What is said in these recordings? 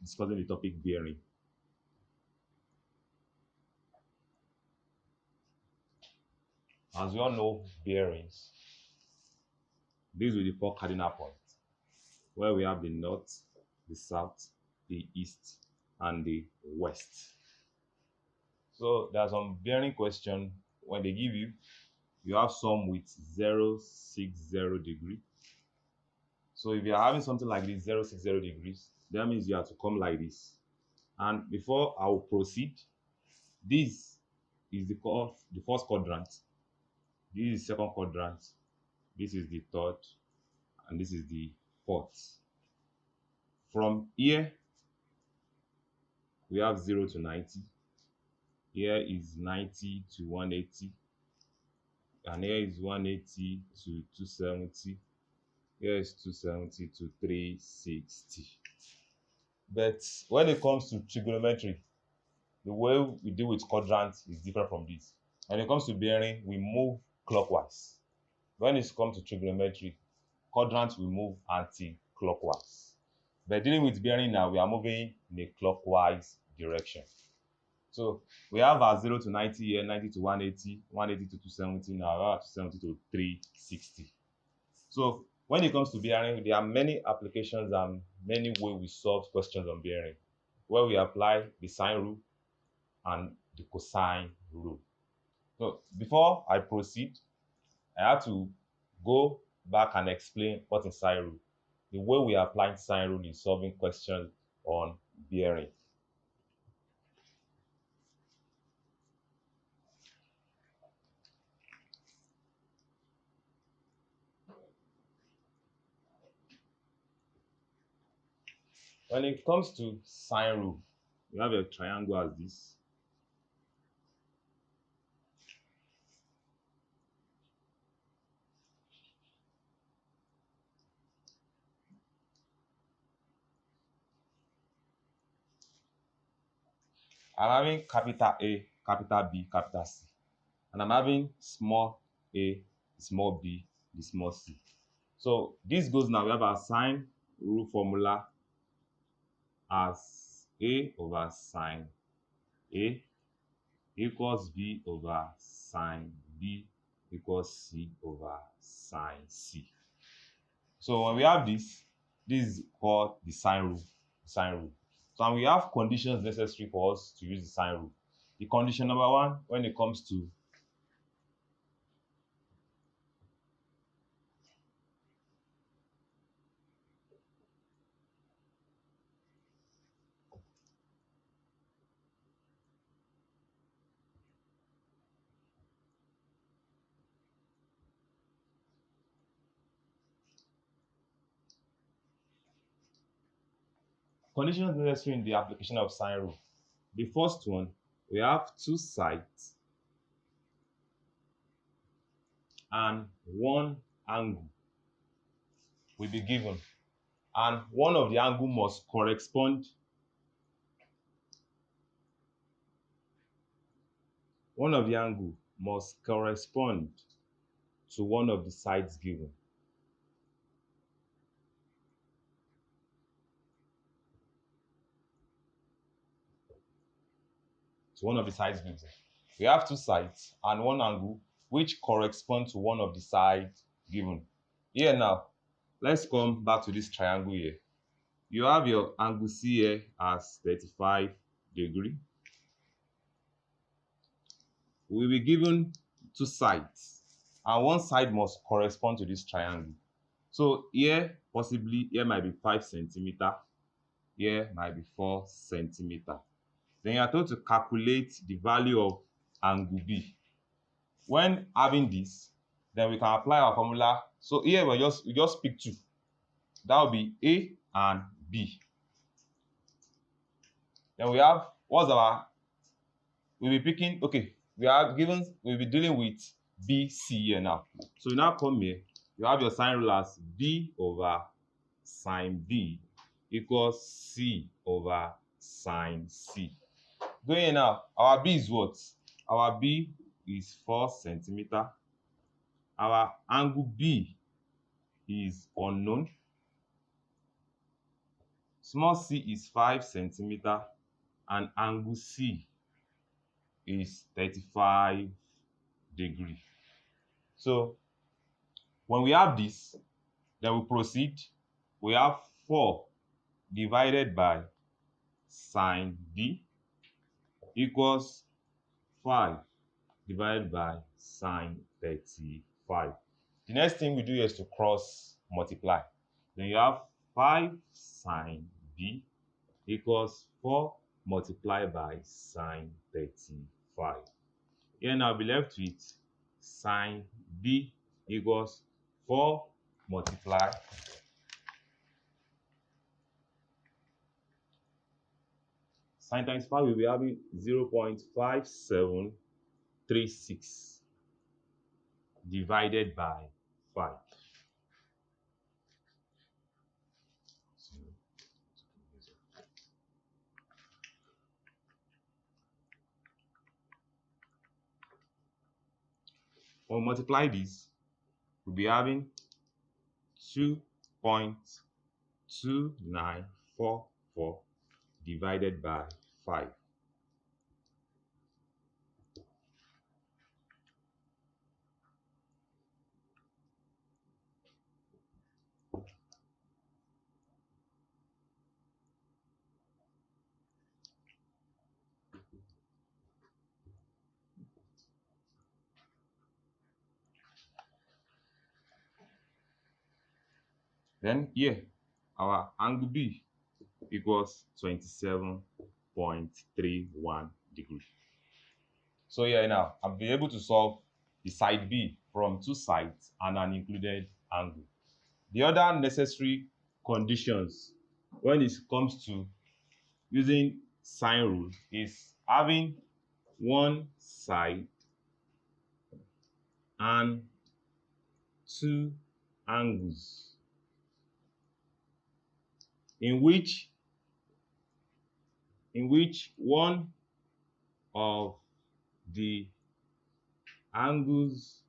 discussing the topic bearing. As we all know, bearings, these will be four cardinal points, where we have the north, the south, the east, and the west. So there's some bearing question when they give you, you have some with 0, 6, 0 degree. So if you're having something like this 0, 6, 0 degrees, that means you have to come like this. And before I will proceed, this is the first quadrant, this is the second quadrant, this is the third, and this is the fourth. From here, we have 0 to 90. Here is 90 to 180. And here is 180 to 270. Here is 270 to 360. But when it comes to trigonometry, the way we deal with quadrants is different from this. When it comes to bearing, we move clockwise. When it comes to trigonometry, quadrants we move anti-clockwise. But dealing with bearing now, we are moving in a clockwise direction. So we have our 0 to 90 here, 90 to 180, 180 to 270, now 270 to 360. So when it comes to bearing, there are many applications and many ways we solve questions on bearing, where we apply the sine rule and the cosine rule. So before I proceed, I have to go back and explain what is sine rule, the way we apply sine rule in solving questions on bearing. When it comes to sine rule, you have a triangle as this. I'm having capital A, capital B, capital C. And I'm having small a, small b, the small c. So this goes now. We have our sine rule formula as A over sine A equals B over sine B equals C over sine C. So when we have this is called the sine rule. Sine rule. So and we have conditions necessary for us to use the sine rule. The condition number one, when it comes to conditions necessary in the application of sine rule. The first one, we have two sides and one angle will be given, and one of the angle must correspond to one of the sides given. To one of the sides given. We have two sides and one angle which correspond to one of the sides given. Here now, let's come back to this triangle here. You have your angle C here as 35 degrees. We will be given two sides and one side must correspond to this triangle. So here possibly here might be 5 centimeter, here might be 4 centimeter. Then you are told to calculate the value of angle B. When having this, then we can apply our formula. So here we just pick two. That will be A and B. Then we have we'll be picking, okay, we'll be dealing with BC here now. So you now come here, you have your sine rule as B over sine B equals C over sine C. Going now, our B is what? Our B is 4 centimeter. Our angle B is unknown. Small c is 5 centimeter and angle C is 35 degree. So when we have this, then we proceed. We have 4 divided by sine B equals 5 divided by sine 35. The next thing we do is to cross multiply. Then you have 5 sine B equals 4 multiplied by sine 35. Here now be left with sine B equals 4 multiply sine times 5 will be having 0.5736 divided by 5. When we multiply this, we'll be having 2.2944 divided by 5. Then here, our angle B equals 27.31 degrees. So here now, I'll be able to solve the side B from 2 sides and an included angle. The other necessary conditions when it comes to using sine rule is having one side and 2 angles in which one of the angles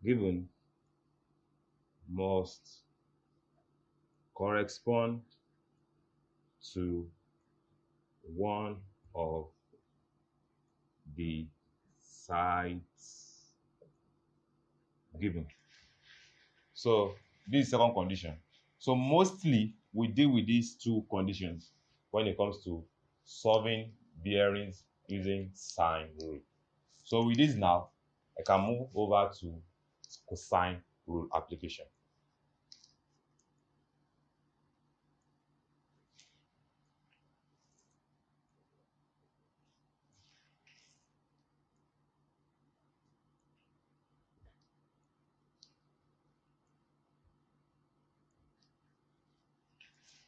given must correspond to one of the sides given. So this is second condition. So mostly we deal with these 2 conditions when it comes to solving bearings using sine rule. So with this now, I can move over to cosine rule application.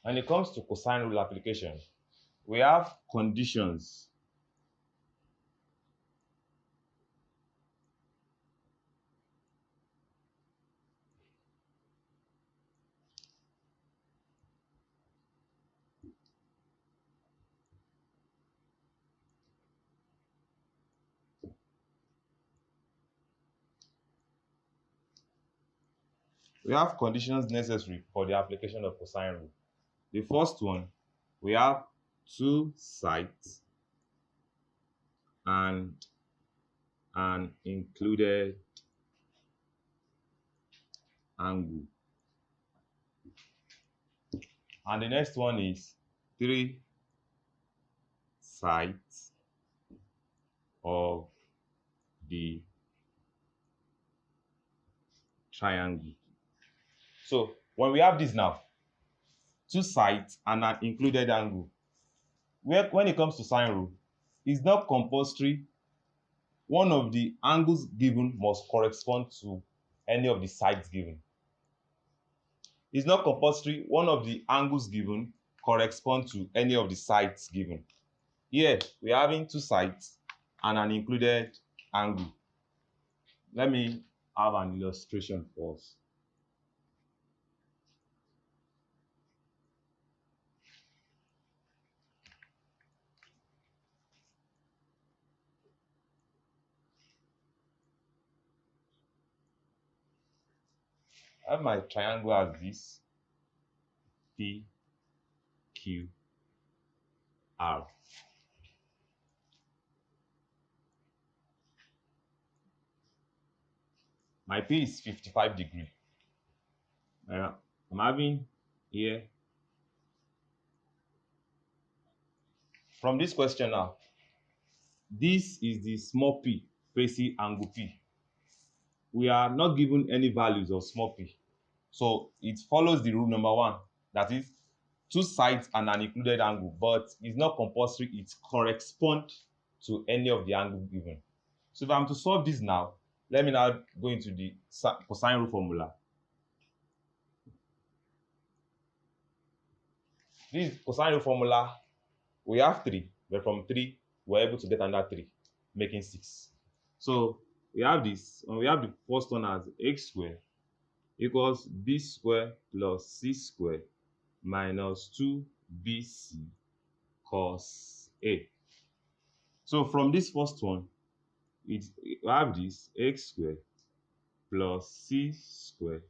When it comes to cosine rule application, we have conditions. We have conditions necessary for the application of cosine rule. The first one, we have 2 sides and an included angle. And the next one is 3 sides of the triangle. So when we have this now, 2 sides and an included angle, when it comes to sine rule, it's not compulsory one of the angles given must correspond to any of the sides given. It's not compulsory one of the angles given correspond to any of the sides given. Here we're having 2 sides and an included angle. Let me have an illustration for us. I have my triangle as this. P, Q, R. My P is 55 degrees. I'm having here, from this question now, this is the small p facing angle P. We are not given any values of small p. So it follows the rule number 1, that is two sides and an included angle, but it's not compulsory it corresponds to any of the angle given. So if I'm to solve this now, let me now go into the cosine rule formula. This cosine rule formula, we have 3, but from 3, we're able to get another 3, making 6. So we have this, and we have the first one as x squared equals b squared plus c squared minus 2bc cos A. So from this first one, we have this x squared plus c squared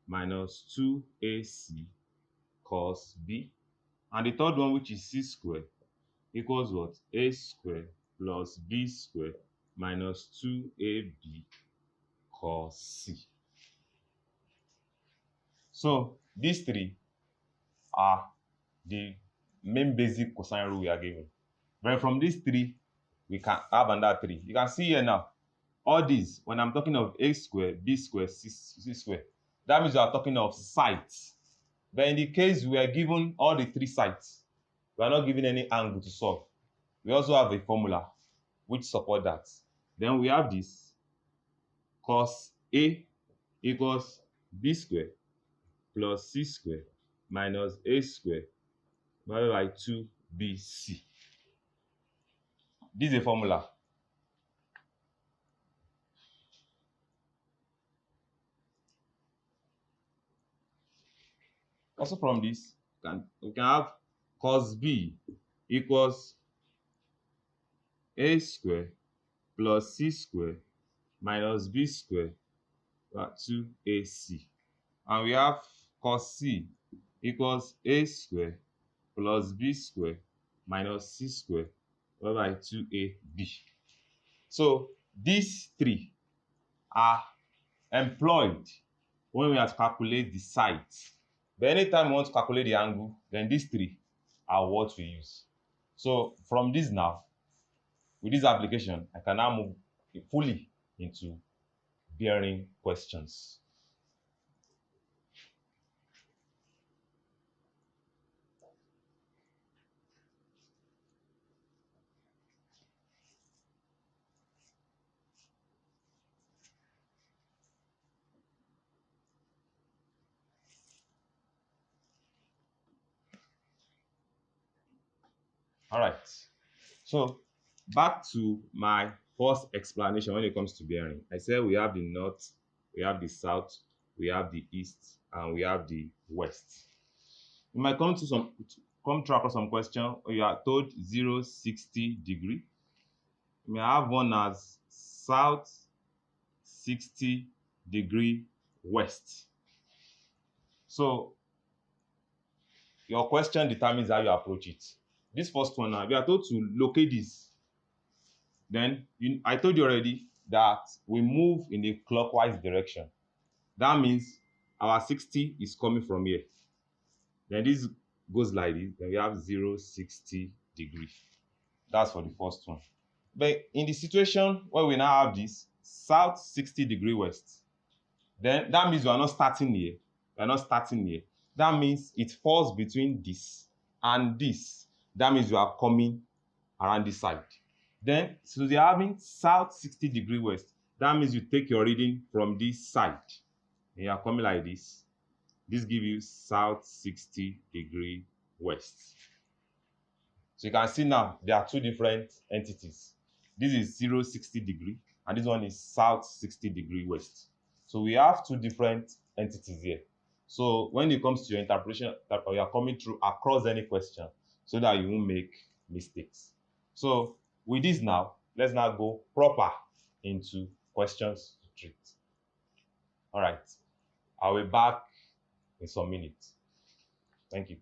minus 2ac cos B. And the third one, which is c squared, equals what? A squared plus b squared minus 2ab cos C. So these 3 are the main basic cosine rule we are given. But from these 3, we can have another 3. You can see here now, all these, when I'm talking of a squared, b squared, c squared, that means we are talking of sides. But in the case we are given all the 3 sides, we are not given any angle to solve. We also have a formula which support that. Then we have this cos A equals b squared plus c squared minus a squared divided by 2bc. This is a formula. Also from this, we can have cos B equals a squared plus c squared minus b squared by 2ac. And we have cos C equals a squared plus b squared minus c squared divided by 2ab. So these 3 are employed when we have to calculate the sides. But anytime we want to calculate the angle, then these 3 are what we use. So from this now, with this application, I can now move fully into bearing questions. All right. So back to my first explanation when it comes to bearing. I said we have the north, we have the south, we have the east, and we have the west. You might come to across some question where you are told 0-60 degree. You may have one as south 60 degree west. So your question determines how you approach it. This first one now, we are told to locate this. Then I told you already that we move in a clockwise direction. That means our 60 is coming from here. Then this goes like this. Then we have 0-60 degree. That's for the first one. But in the situation where we now have this south 60 degree west, then that means we are not starting here. We are not starting here. That means it falls between this and this. That means you are coming around this side. Then, so they are having south 60 degree west. That means you take your reading from this side. And you are coming like this. This gives you south 60 degree west. So you can see now there are 2 different entities. This is 0-60 degree and this one is south 60 degree west. So we have 2 different entities here. So when it comes to your interpretation, that you are coming through across any question so that you won't make mistakes. So with this now, let's now go proper into questions to treat. All right, I'll be back in some minutes. Thank you.